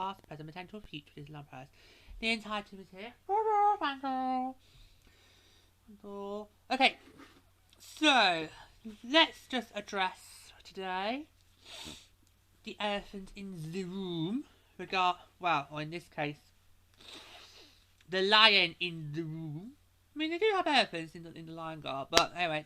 past, present, potential, future Disneyland Paris. The entirety was here. Okay, so let's just address today the elephant in the room. Or in this case, the lion in the room. I mean, they do have elephants in the lion guard, but anyway,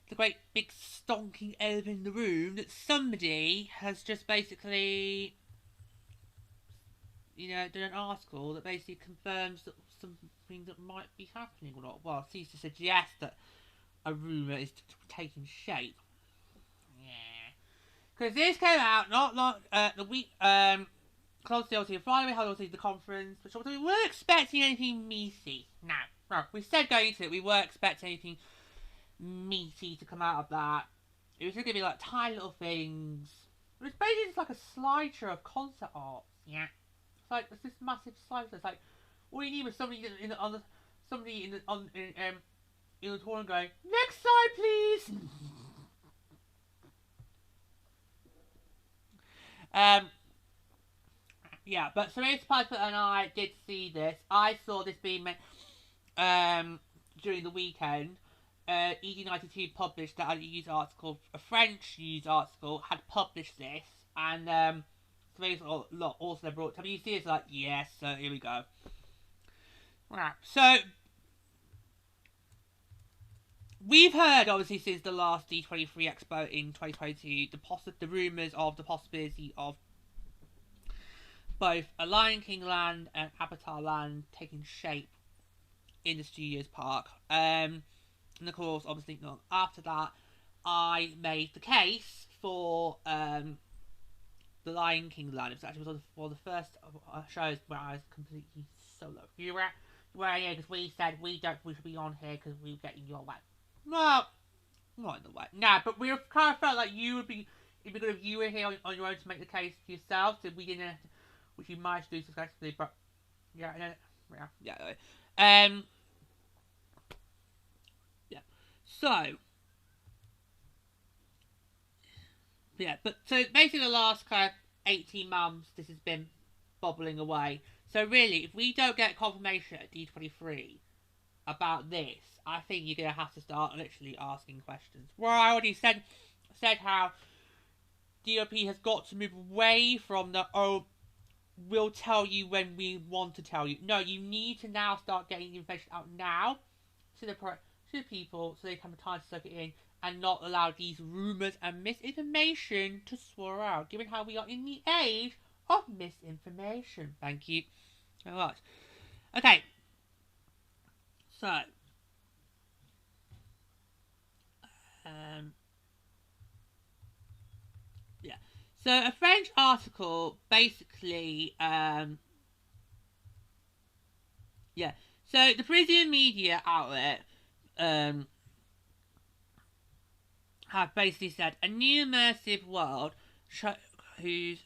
the great big stonking elephant in the room that somebody has just basically, done an article that basically confirms that something that might be happening or not. Well, it seems to suggest that a rumour is taking shape. Yeah. Because this came out not long, the week, close to obviously Friday, we had obviously the conference, which we weren't expecting anything meaty. No. We said going into it, we weren't expecting anything meaty to come out of that. It was just going to be like tiny little things. It was basically just like a slideshow of concept art. Yeah. It's this massive slideshow. It's like, all you need was somebody in the tournament going, next slide please! Yeah, but Serena Piper and I did see this. I saw this being during the weekend. ED92 published that a French news article had published this, and Serena's also brought it. You see it's like, yes, so here we go. Right, so we've heard, obviously, since the last D23 Expo in 2022, the rumours of the possibility of both a Lion King land and Avatar land taking shape in the Studios Park. And of course, obviously, after that, I made the case for the Lion King land. It was actually one of the first shows where I was completely solo. You were here because we said we should be on here because we were getting your way. Well, not in the way. Nah, but we kind of felt like it'd be good if you were here on your own to make the case for yourself, so we didn't have to, which you managed to do successfully, but yeah. So basically the last kind of 18 months this has been bubbling away. So really, if we don't get confirmation at D23 about this, I think you're going to have to start literally asking questions. Well, I already said how DOP has got to move away from the, we'll tell you when we want to tell you. No, you need to now start getting the information out now to the people so they can have time to soak it in and not allow these rumours and misinformation to swirl out, given how we are in the age of misinformation. Thank you very much. Okay. So. Yeah. So a French article basically, So the Parisian media outlet, have basically said a new immersive world whose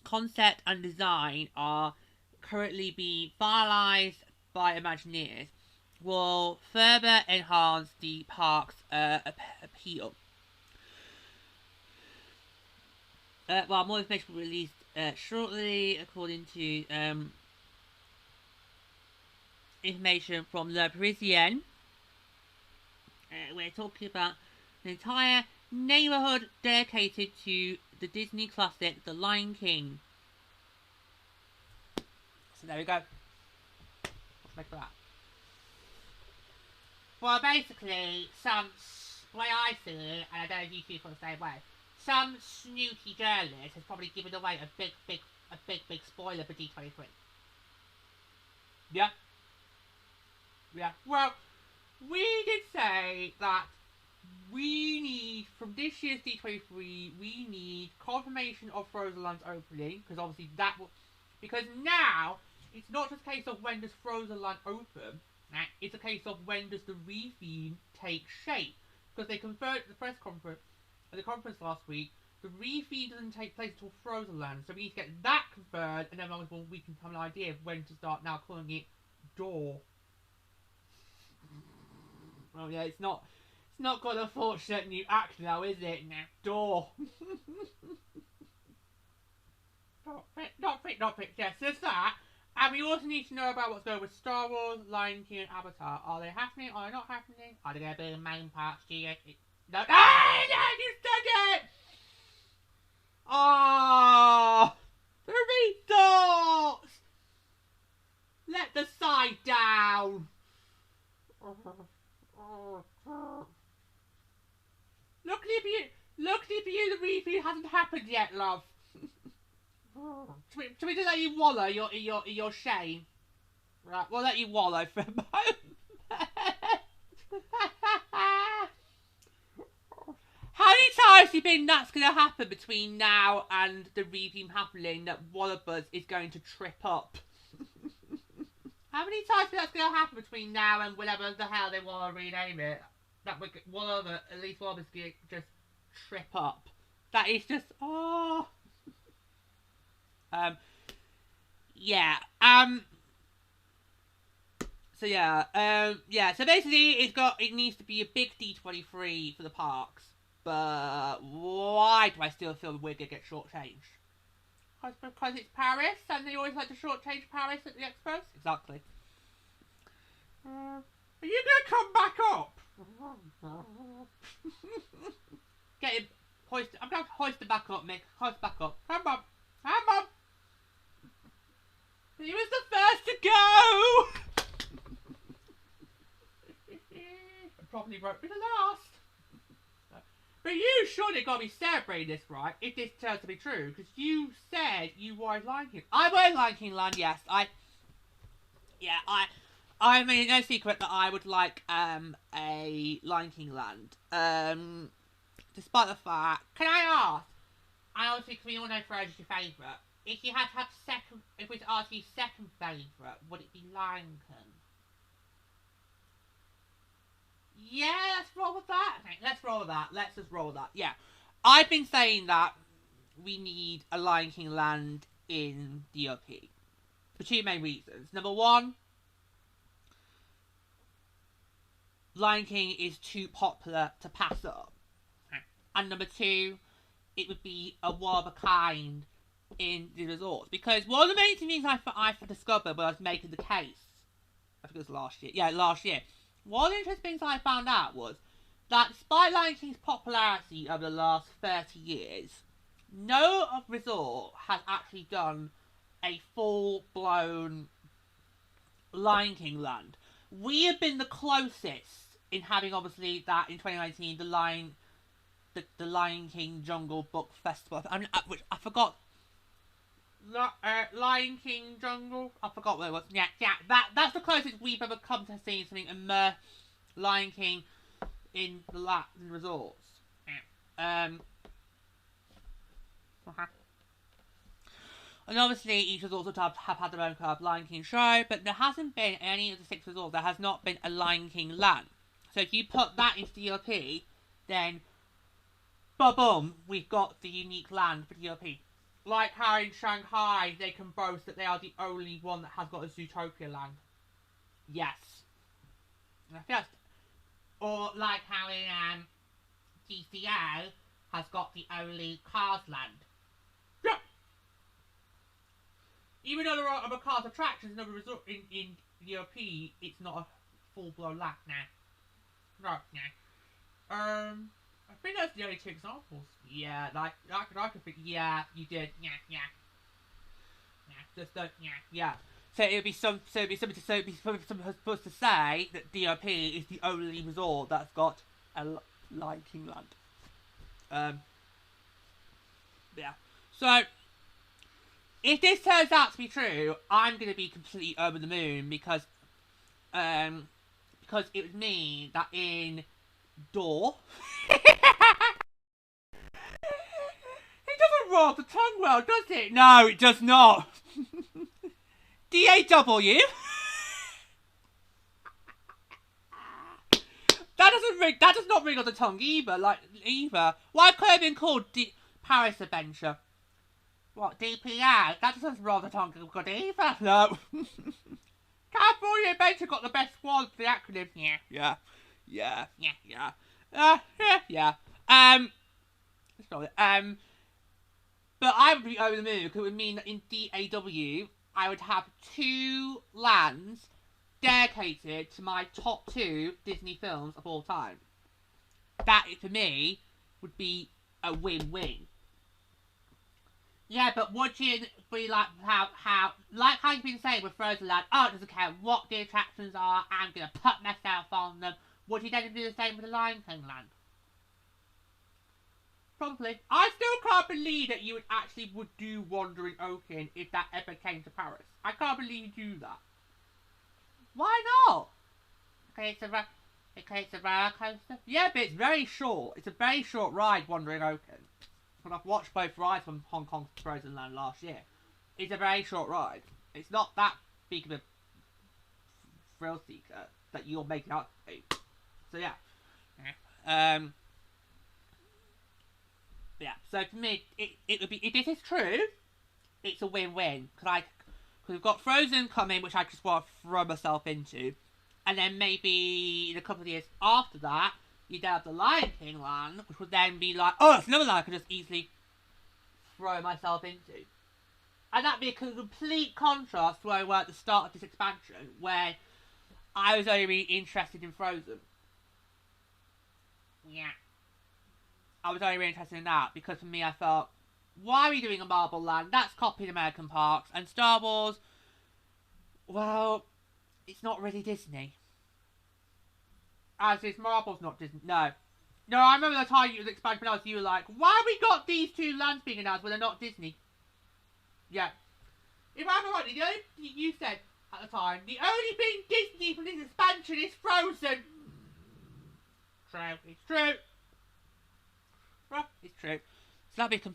concept and design are currently being finalised by Imagineers will further enhance the park's appeal. More information will be released shortly, according to information from Le Parisien. We're talking about an entire neighbourhood dedicated to the Disney classic, The Lion King. So there we go. What's make of that? Well, basically, the way I see it, and I don't know if you feel the same way, some snooty journalist has probably given away a big spoiler for D23. Yeah? Yeah. Well, we did say that we need, from this year's D23, we need confirmation of Frozen Land's opening, because obviously because now, it's not just a case of when does Frozen Land open, it's a case of when does the re-theme take shape. Because they confirmed at the conference last week, the re-theme doesn't take place until Frozen Land, so we need to get that confirmed, and then we can have an idea of when to start now calling it Door. Oh yeah, it's not got a fortunate new act now, is it? Now, Door. Not fit. Yes, there's that. And we also need to know about what's going with Star Wars, Lion King, and Avatar. Are they happening? Are they not happening? Are they going to be the main parts? No, you said it! Oh, three dots! Let the side down. Luckily for you, the review hasn't happened yet, love. Should we just let you wallow your shame? Right, we'll let you wallow for a moment. How many times have you been that's going to happen between now and the review happening that one of us is going to trip up? How many times that's going to happen between now and whatever the hell they want to rename it? That at least one of us going to just trip up. That is just, oh. Yeah. So yeah. So basically, it needs to be a big D23 for the parks. But why do I still feel we're gonna get shortchanged? Because it's Paris, and they always like to shortchange Paris at the expos. Exactly. Are you gonna come back up? Get him. I'm going to hoist him back up, Mick. Hoist back up. Come on. He was the first to go! And probably won't be the last. But you surely got to be celebrating this, right? If this turns to be true. Because you said you wanted Lion King. I wanted Lion King Land, yes. I mean, no secret that I would like a Lion King Land. Despite the fact... Can I ask? I honestly, because we all know Frozen's your favourite. If you had to have second... If we were to ask you second favourite, would it be Lion King? Yeah, let's roll with that. Okay, let's roll with that. Let's just roll with that. Yeah. I've been saying that we need a Lion King Land in DOP. For two main reasons. Number one, Lion King is too popular to pass up. And number two, it would be a one of a kind in the resorts. Because one of the main things I discovered when I was making the case, I think it was last year. Yeah, last year. One of the interesting things I found out was that despite Lion King's popularity over the last 30 years, no resort has actually done a full-blown Lion King Land. We have been the closest in having, obviously, that in 2019, the Lion King Jungle Book Festival, which I forgot. Lion King Jungle. I forgot what it was. Yeah. That's the closest we've ever come to seeing something immerse Lion King in the Latin resorts. And obviously, each resort have had their own kind of Lion King show, but there hasn't been any of the 6 resorts. There has not been a Lion King Land. So if you put that into DLP, then boom, we've got the unique land for DLP. Like how in Shanghai, they can boast that they are the only one that has got a Zootopia land. Yes. Or like how in GCO has got the only Cars land. Yeah. Even though there are other Cars attractions in other resort in DLP, it's not a full-blown land now. No. I think that's the only 2 examples. Yeah, like I could think. Yeah, you did. Yeah. Just don't. Yeah. So it'd be something supposed to say that DOP is the only resort that's got a Lion King Land. Yeah. So if this turns out to be true, I'm gonna be completely over the moon because it would mean that in Door. It doesn't roll the tongue well, does it? No, it does not. DAW. That does not ring on the tongue either. Why could it have been called Paris Adventure? What, DPR? That doesn't roll the tongue good either. No. California Adventure got the best one for the acronym. Yeah. But I would be over the moon because it would mean that in DAW, I would have 2 lands dedicated to my top 2 Disney films of all time. That, for me, would be a win-win. Yeah, but would you be like how you've been saying with Frozen Land, oh, it doesn't care what the attractions are, I'm going to put myself on them. Would you then do the same with the Lion King Land? Probably. I still can't believe that you would do Wandering Oaken if that ever came to Paris. I can't believe you do that. Why not? Okay, it's a roller coaster. Yeah, but it's very short. It's a very short ride, Wandering Oaken. And I've watched both rides from Hong Kong to Frozen Land last year. It's a very short ride. It's not that big of a thrill seeker that you're making out to be. So yeah. Yeah. So for me, it would be, if this is true, it's a win-win. Because we've got Frozen coming, which I just want to throw myself into, and then maybe in a couple of years after that, you'd have the Lion King Land, which would then be like, oh, it's another land I could just easily throw myself into. And that'd be a complete contrast to where I were at the start of this expansion, where I was only really interested in Frozen. Yeah. I was only really interested in that, because for me I felt, why are we doing a Marble Land? That's copying American parks. And Star Wars, well, it's not really Disney. As is Marble's not Disney. No. No, I remember the time you was explaining when you were like, why have we got these 2 lands being announced when they're not Disney? Yeah. If I remember rightly, the only thing you said at the time, the only thing Disney from this expansion is Frozen. True. It's true. It's true. So that'd be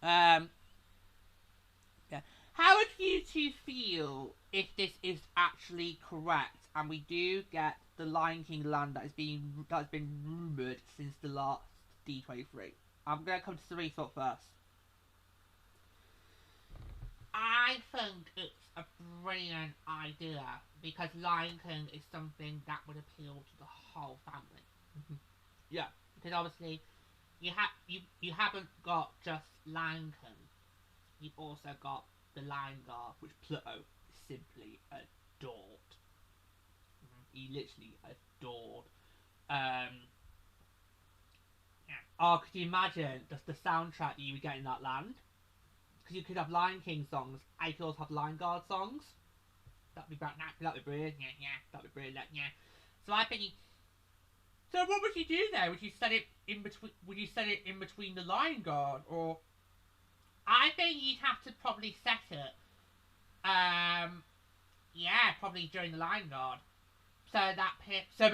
yeah. How would you 2 feel if this is actually correct and we do get the Lion King Land that has been rumoured since the last D23? I'm going to come to Cerise first. I think it's a brilliant idea because Lion King is something that would appeal to the whole family. Yeah, because obviously you haven't got just Lion King. You've also got the Lion Guard, which Pluto simply adored. He literally adored. Yeah. Oh, could you imagine just the soundtrack that you would get in that land? Because you could have Lion King songs, and you could also have Lion Guard songs. That'd be brilliant. Yeah, that'd be brilliant. Yeah. So I think. So what would you do there? Would you set it in between? Would you set it in between the Lion Guard, or? I think you'd have to probably set it. Yeah, probably during the Lion Guard. So that so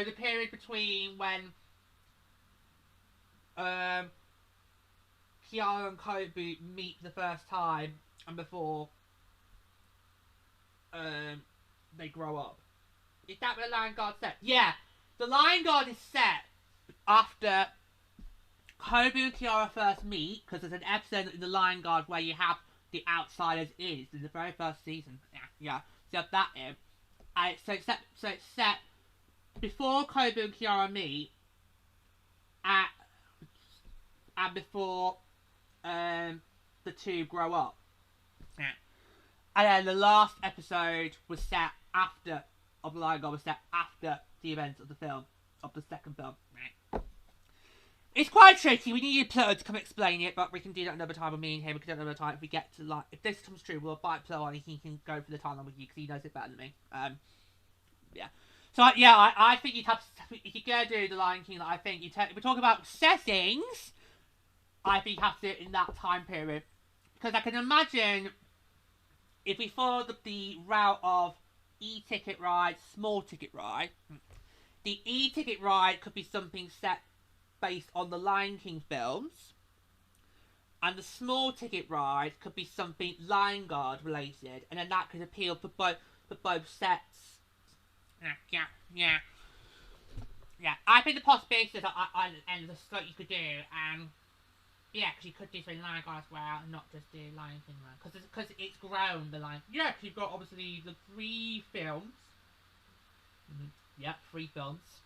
the period between when Kiara and Kobu meet for the first time and before they grow up. Is that where the Lion Guard's set? Yeah, the Lion Guard is set after Kobu and Kiara first meet, because there's an episode in the Lion Guard where you have the Outsiders in the very first season. Yeah. So you have that in. So it's set before Kobu and Kiara meet, and before the 2 grow up. Yeah. And then the last episode was set after of the Lion Guard was set after the events of the film, of the second film. It's quite tricky. We need Pluto to come explain it, but we can do that another time with me and him. We can do that another time if we get to, like, if this comes true, we'll invite Pluto and he can go for the timeline with you because he knows it better than me. Yeah. So yeah, I think you'd have to, if you're gonna do the Lion King, I think if we're talking about settings, I think you have to do it in that time period, because I can imagine if we follow the route of e-ticket ride, small ticket ride, the e-ticket ride could be something set based on the Lion King films, and the small ticket ride could be something Lion Guard related, and then that could appeal for both sets. Yeah. I think the possibilities and the stuff you could do, yeah, because you could do something Lion Guard as well, and not just do Lion King Land, because it's grown the Lion. Yeah, because you've got obviously the 3 films. Yep, 3 films.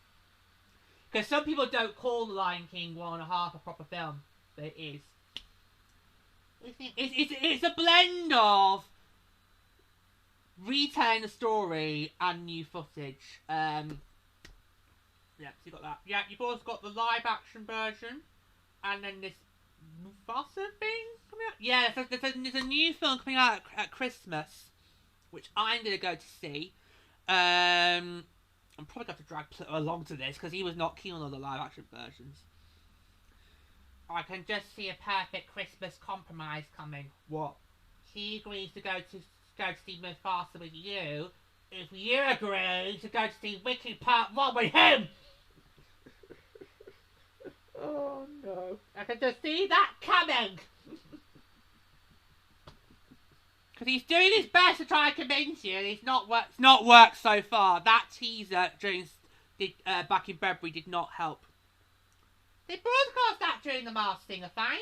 Because some people don't call The Lion King 1.5 a proper film, but it is. It's a blend of retelling the story and new footage. Yeah, so you got that. Yeah, you've also got the live action version, and then this Mufasa thing coming out. Yeah, there's a new film coming out at Christmas, which I'm gonna go to see. I'm probably going to drag Pluto along to this because he was not keen on the live action versions. I can just see a perfect Christmas compromise coming. What? He agrees to go to see Mufasa with you, if you agree to go to see Wicked Part 1 with him! Oh no. I can just see that coming! Because he's doing his best to try and convince you, and it's not worked so far. That teaser back in February did not help. They broadcast that during the Masked Singer final.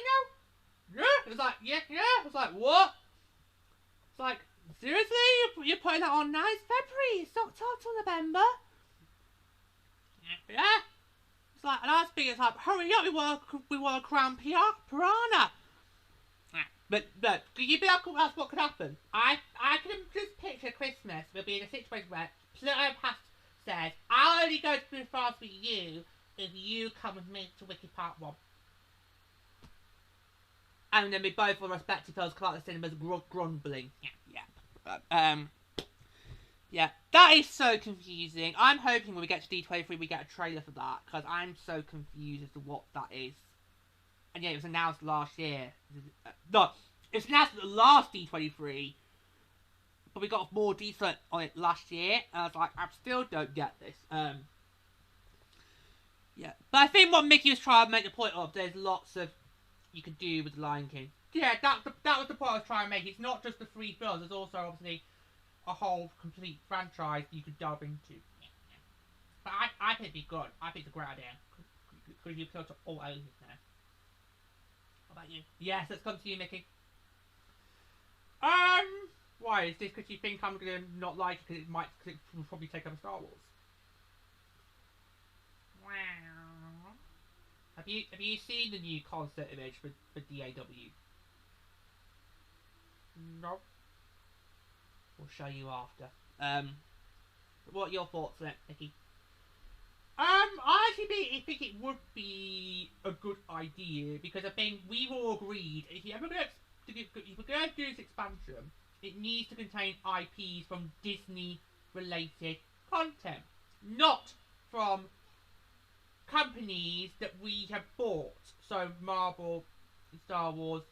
Yeah, it was like, yeah. It was like, what? It's like, seriously? You're putting that on now? It's February. It's not till November. Yeah. It's like, and I was thinking, it's like, hurry up, we want to crown Piranha. But you be like, that's what could happen. I can just picture Christmas will be in a situation where Pluto says, I'll only go to France with you if you come with me to Wicked Part 1. And then we both on respective films come out of the cinemas grumbling. Yeah, that is so confusing. I'm hoping when we get to D23 we get a trailer for that, because I'm so confused as to what that is. And yeah, it was announced last year. No, it was announced at the last D23, but we got more detail on it last year, and I was like, I still don't get this. Yeah, but I think what Mickey was trying to make the point of, there's lots of you could do with The Lion King. Yeah, that was the point I was trying to make. It's not just the 3 films, there's also obviously a whole complete franchise you could delve into. But I think it'd be good. I think it's a great idea. Because you put all ages now. What about you? Yes, let's come to you, Mickey. Why? Is this because you think I'm going to not like it because it will probably take over Star Wars? Wow. Have you seen the new concert image for DAW? No. We'll show you after. What are your thoughts on it, Nikki? I actually think it would be a good idea, because I think we've all agreed if you're going to do this expansion, it needs to contain IPs from Disney-related content, not from companies that we have bought. So Marvel, Star Wars,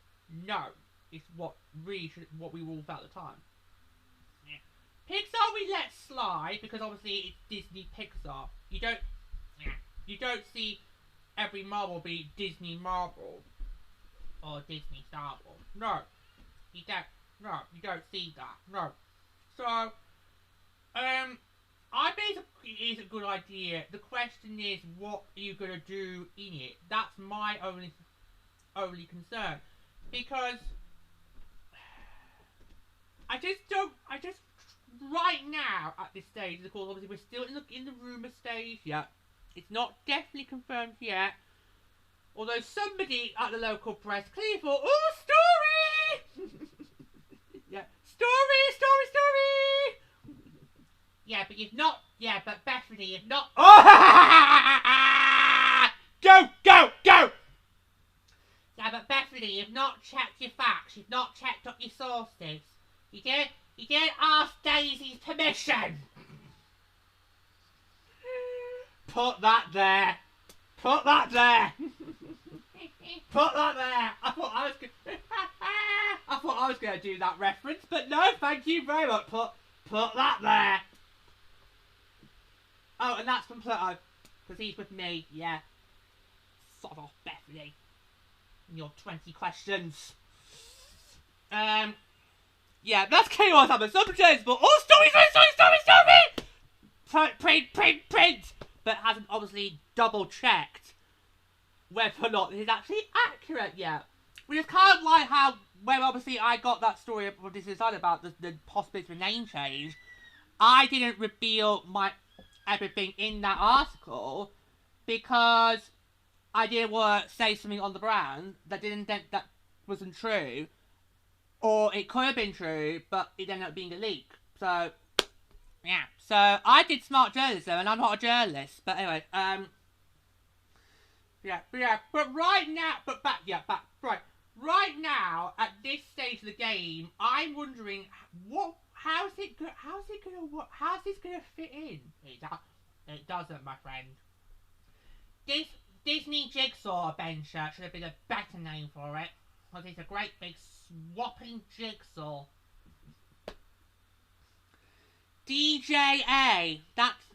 no, it's what we all felt at the time. Pixar we let slide because obviously it's Disney Pixar. You don't see every Marvel be Disney Marvel or Disney Star Wars. No, you don't. No, you don't see that. No. So, I think it is a good idea. The question is, what are you gonna do in it? That's my only concern, because I just right now at this stage, of course, obviously we're still in the rumour stage. Yeah, it's not definitely confirmed yet. Although somebody at the local press clearly thought, oh, story! Yeah, story! Yeah, but you've not. Yeah, but Bethany, you've not. Oh! Go! Yeah, but Bethany, you've not checked your facts. You've not checked up your sources. You didn't ask Daisy's permission. Put that there. Put that there. I thought I was going to do that reference, but no, thank you very much. Put that there. Oh, and that's from Pluto, because he's with me. Yeah. Sod off, Bethany. And your 20 questions. Yeah, that's chaos on assumptions, but story! Print! But hasn't obviously double checked whether or not this is actually accurate yet. Which is kind of like how, when obviously I got that story from Disneyland about the possibility of a name change, I didn't reveal everything in that article because I didn't want to say something on the brand that wasn't true, or it could have been true, but it ended up being a leak. So, yeah. So, I did smart journalism, and I'm not a journalist. But anyway, but right now, right now, at this stage of the game, I'm wondering, how's this gonna fit in? It doesn't, my friend. This Disney Jigsaw Adventure should have been a better name for it, because it's a great big swapping jigsaw. DJA. That's...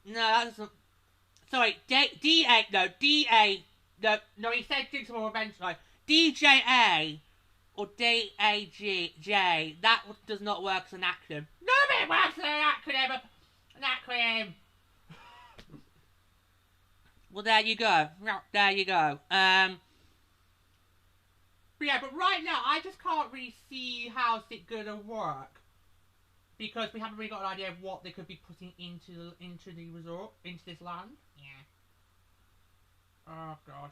No, that doesn't... Sorry, D-A... No, D-A... No, he said Jigsaw Adventure. Sorry. DJA or D-A-G-J. That does not work as an acronym. No, it works as an acronym! An acronym! Well, there you go. There you go. But yeah, but right now, I just can't really see how's it gonna work. Because we haven't really got an idea of what they could be putting into the resort, into this land. Yeah. Oh, God.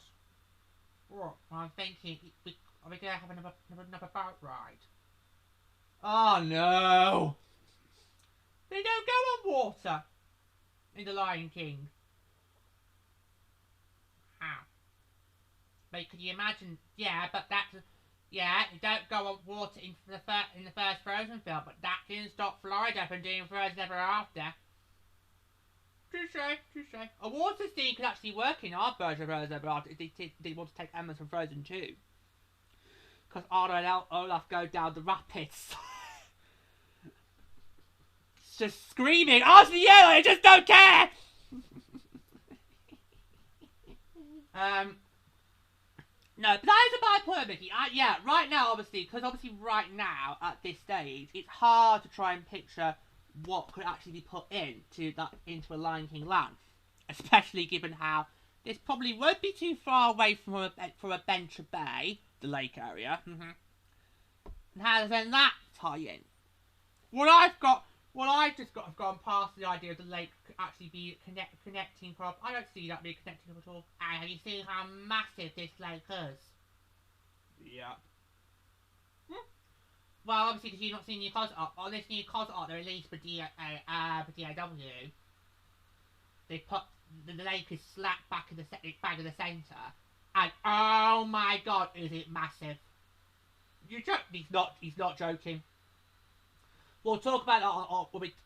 What? I'm thinking, are we gonna have another boat ride? Oh, no! They don't go on water in The Lion King. How? But could you imagine? Yeah, but that's... Yeah, you don't go on water in the first Frozen film, but that didn't stop Florida from doing Frozen Ever After. Touché. A water scene could actually work in our version of Frozen Ever After if they want to take elements from Frozen 2. Because Anna and Olaf go down the rapids. Just screaming, "Ask the yellow, I just don't care!" No, but that is a bad point, Mickey. Yeah, right now, obviously, right now, at this stage, it's hard to try and picture what could actually be put into a Lion King land. Especially given how this probably won't be too far away from Adventure Bay, the lake area. And how does then that tie in? I've gone past the idea of the lake could actually be connecting prop. I don't see that being connecting at all. And have you seen how massive this lake is? Yeah. Well, obviously, because you've not seen New Cos Art. On this New Cos Art they released for DAW, they put the lake is slapped back in the centre, and oh my God, is it massive? He's not joking. We'll talk about that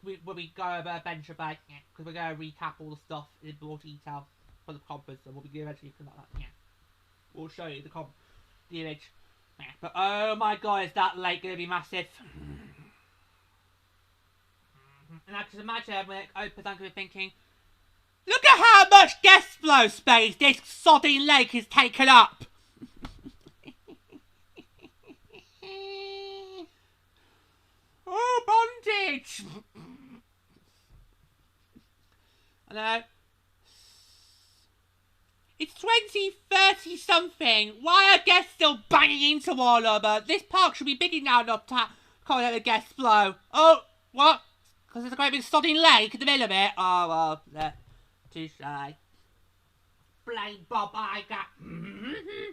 when we go over Adventure Bay, because we're going to recap all the stuff in more detail for the conference, and we'll be eventually come like that. Yeah, we'll show you the image. Yeah. But oh my God, is that lake going to be massive? And I can imagine when it opens, I'm going to be thinking, look at how much guest flow space this sodding lake has taken up. Oh, bondage! I know. It's 2030 something. Why are guests still banging into one another? This park should be big enough to accommodate the guest flow. Oh, what? Because there's a great big sodding lake in the middle of it. Oh, well, too shy. Blame Bob Iger.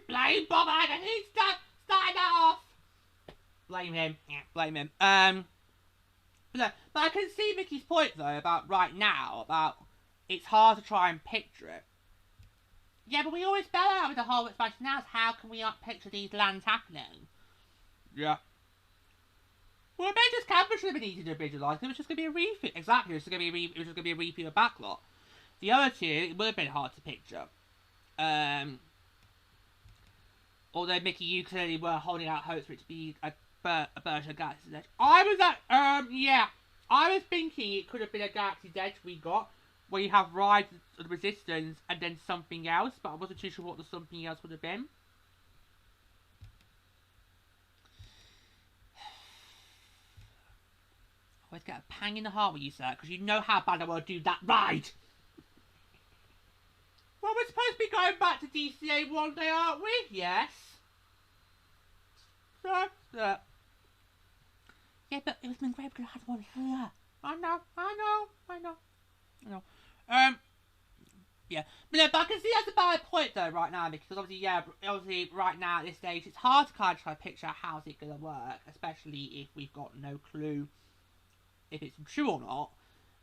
Blame Bob Iger. He's starting that off. Blame him. Yeah, blame him. But I can see Mickey's point, though, about right now, about it's hard to try and picture it. Yeah, but we always spell out with the whole expansion now, how can we not picture these lands happening? Yeah. Well, maybe this campus should have been easy to visualise, it was just going to be a repeat. Exactly, it was just going to be a repeat of Backlot. The other two, it would have been hard to picture. Although, Mickey, you clearly were holding out hopes for it to be a version of Galaxy's Edge. I was thinking it could have been a Galaxy's Edge we got, where you have Rise of the Resistance and then something else, but I wasn't too sure what the something else would have been. I always get a pang in the heart when you say that, because you know how bad I want to do that ride! Well, we're supposed to be going back to DCA one day, aren't we? Yes. Yeah, but it would have been great to have one here. I know. Yeah, but no, but I can see that's a valid point though right now, because obviously, yeah, obviously right now at this stage it's hard to kind of try to picture how's it gonna work, especially if we've got no clue if it's true or not,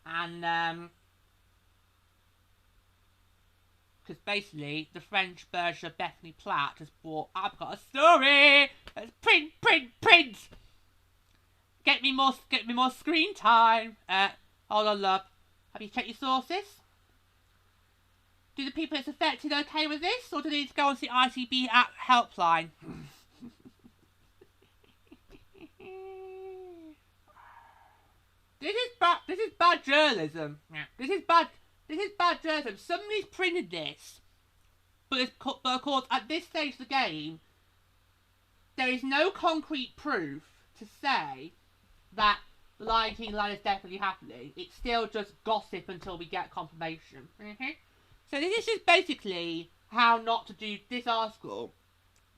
and because basically the French version of Bethany Platt has brought, I've got a story. Let's print. Get me more screen time. Hold on, love. Have you checked your sources? Do the people it's affected okay with this, or do they need to go on to the ITB app helpline? This is bad journalism. This is bad journalism. Somebody's printed this, but of course at this stage of the game, there is no concrete proof to say that the Lion King line is definitely happening. It's still just gossip until we get confirmation. So this is just basically how not to do this article.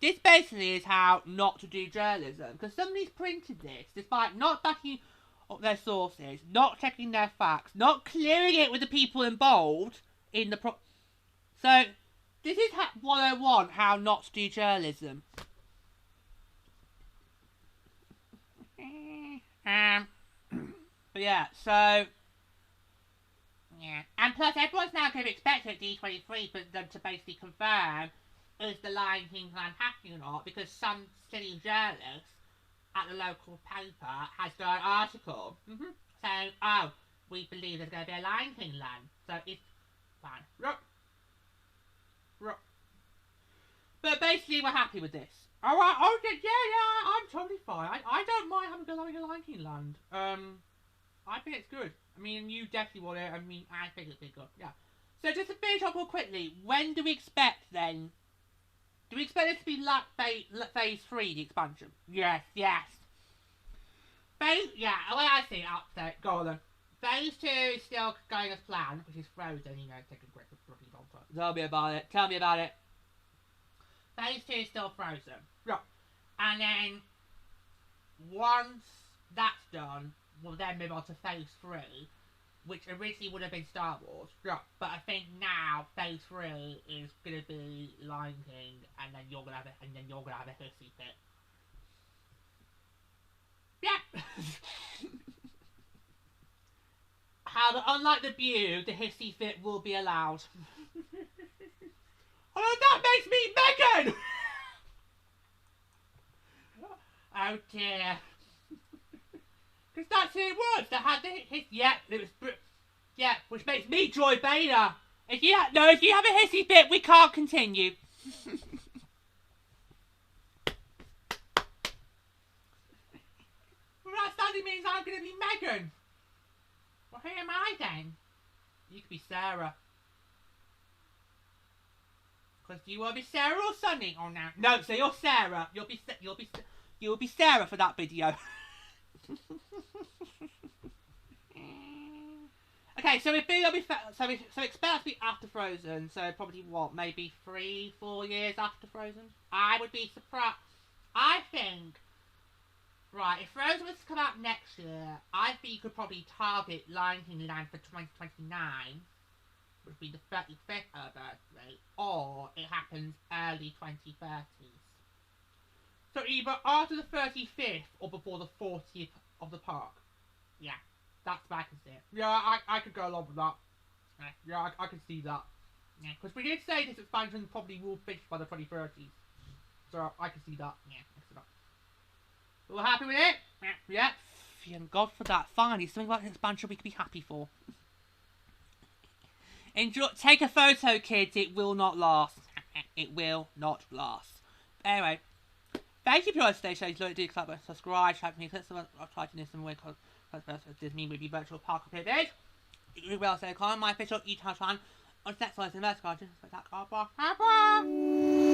This basically is how not to do journalism, because somebody's printed this despite not backing up their sources, not checking their facts, not clearing it with the people involved in the So this is 101 how not to do journalism. But yeah, so yeah, and plus everyone's now going to expect at D23 for them to basically confirm is the Lion King plan happening or not, because some silly journalist at the local paper has done an article saying, oh, we believe there's going to be a Lion King land, so it's fine. But basically we're happy with this. Alright, yeah, I'm totally fine. I don't mind having a Lion King land. I think it's good. I mean, you definitely want it. I mean, I think it's good. Yeah. So just to finish up real quickly, when do we expect then? Do we expect it to be like phase 3, the expansion? Yes. Phase, yeah, the way I see it upset, go on then. Phase 2 is still going as planned, which is Frozen, you know, taking great fucking long time. Tell me about it. Phase 2 is still Frozen. Right. And then, once that's done, we'll then move on to Phase 3, which originally would have been Star Wars. Right. But I think now Phase 3 is gonna be Lion King, and then you're gonna have a hissy fit. Yeah. However, unlike the View, the hissy fit will be allowed. Oh, that makes me Megan! Oh dear. Because that's who it was that had the which makes me Joy Boehner. If you have a hissy fit, we can't continue. Well, that suddenly means I'm going to be Megan. Well, who am I then? You could be Sarah. Because do you want to be Sarah or Sunny? Oh no, no. So you're Sarah. You'll be Sarah for that video. Okay, so so expect to be after Frozen. So probably what, maybe 3-4 years after Frozen. I would be surprised. I think. Right, if Frozen was to come out next year, I think you could probably target Lion King Land for 2029. Would be the 35th anniversary, or it happens early 2030s. So either after the 35th or before the 40th of the park. Yeah, that's what I can see it. Yeah, I could go along with that. Yeah, I can see that. Yeah, because we did say this expansion probably will finish by the 2030s. So I can see that. Yeah, I can see that. We're happy with it? Yeah. Thank God for that. Finally, something like an expansion we could be happy for. Enjoy. Take a photo, kids. It will not last. It will not last. Anyway, thank you for watching today's show. If you like, do club, subscribe, share me, click someone. I'll try to do some weird Disney movie virtual park update. You will say, comment my official YouTube channel. On the next one, in the next garden. Bye.